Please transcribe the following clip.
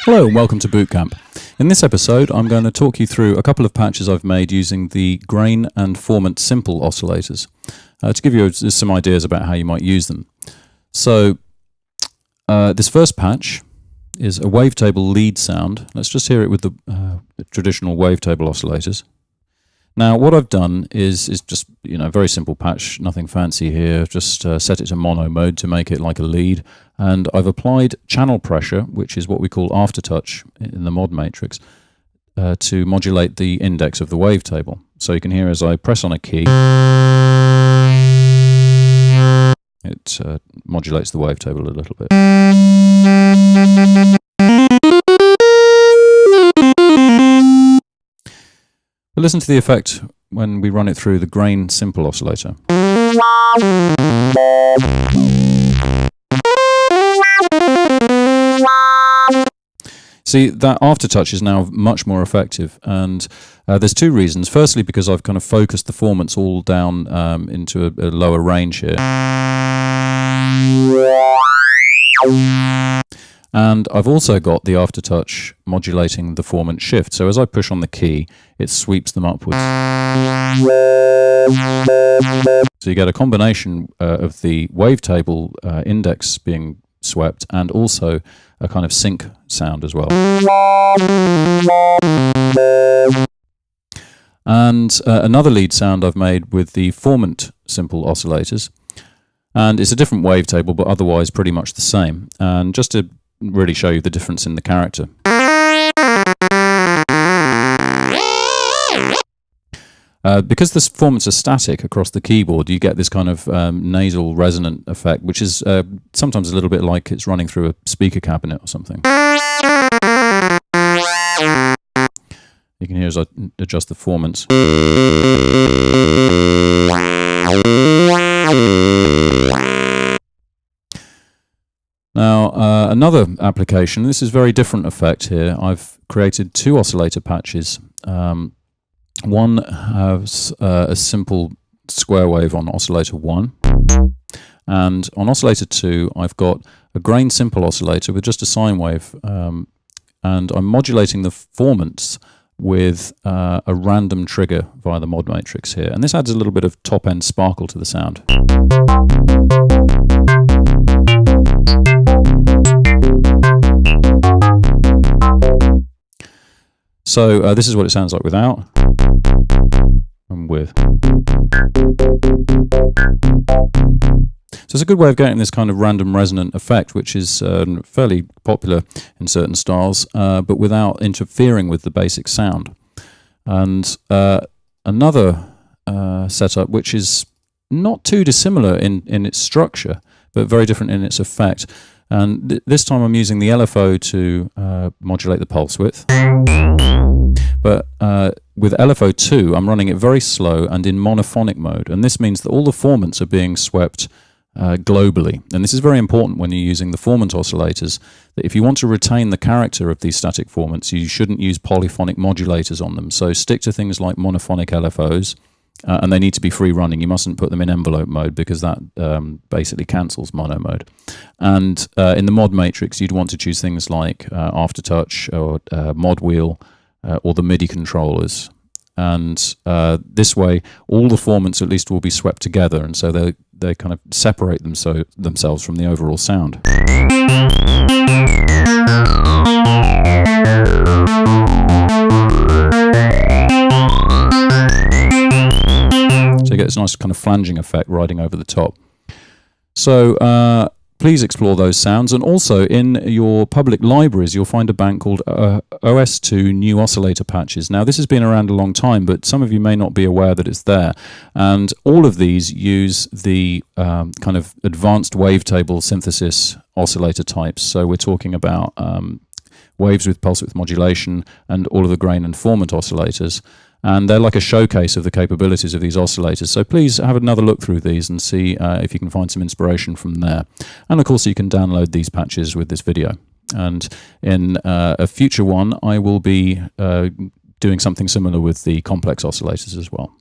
Hello and welcome to Bootcamp. In this episode I'm going to talk you through a couple of patches I've made using the grain and formant simple oscillators to give you some ideas about how you might use them. So this first patch is a wavetable lead sound. Let's just hear it with the traditional wavetable oscillators. Now what I've done is just a very simple patch, nothing fancy here, just set it to mono mode to make it like a lead, and I've applied channel pressure, which is what we call aftertouch in the mod matrix, to modulate the index of the wavetable. So you can hear as I press on a key, it modulates the wavetable a little bit. But listen to the effect when we run it through the grain simple oscillator. See, that aftertouch is now much more effective, and there's two reasons. Firstly, because I've kind of focused the formants all down into a lower range here. And I've also got the aftertouch modulating the formant shift. So as I push on the key, it sweeps them upwards. So you get a combination of the wavetable index being swept and also a kind of sync sound as well. And another lead sound I've made with the formant simple oscillators. And it's a different wavetable, but otherwise pretty much the same. And just to really show you the difference in the character. Because the formants are static across the keyboard, you get this kind of nasal resonant effect, which is sometimes a little bit like it's running through a speaker cabinet or something. You can hear as I adjust the formants. Now, another application, this is a very different effect here. I've created two oscillator patches. One has a simple square wave on oscillator 1, and on oscillator 2 I've got a grain simple oscillator with just a sine wave, and I'm modulating the formants with a random trigger via the mod matrix here, and this adds a little bit of top end sparkle to the sound. So this is what it sounds like without and with. So it's a good way of getting this kind of random resonant effect, which is fairly popular in certain styles, but without interfering with the basic sound. And another setup, which is not too dissimilar in its structure, but very different in its effect. And this time I'm using the LFO to modulate the pulse width. But with LFO2, I'm running it very slow and in monophonic mode. And this means that all the formants are being swept globally. And this is very important when you're using the formant oscillators, that if you want to retain the character of these static formants, you shouldn't use polyphonic modulators on them. So stick to things like monophonic LFOs. And they need to be free running. You mustn't put them in envelope mode because that basically cancels mono mode. And in the mod matrix, you'd want to choose things like aftertouch or mod wheel or the MIDI controllers. And this way, all the formants at least will be swept together, and so they kind of separate themselves from the overall sound. So you get this nice kind of flanging effect riding over the top. So please explore those sounds, and also in your public libraries you'll find a bank called OS2 New Oscillator Patches. Now this has been around a long time, but some of you may not be aware that it's there, and all of these use the kind of advanced wavetable synthesis oscillator types. So we're talking about waves with pulse width modulation and all of the grain and formant oscillators. And they're like a showcase of the capabilities of these oscillators. So please have another look through these and see if you can find some inspiration from there. And of course you can download these patches with this video. And in a future one I will be doing something similar with the complex oscillators as well.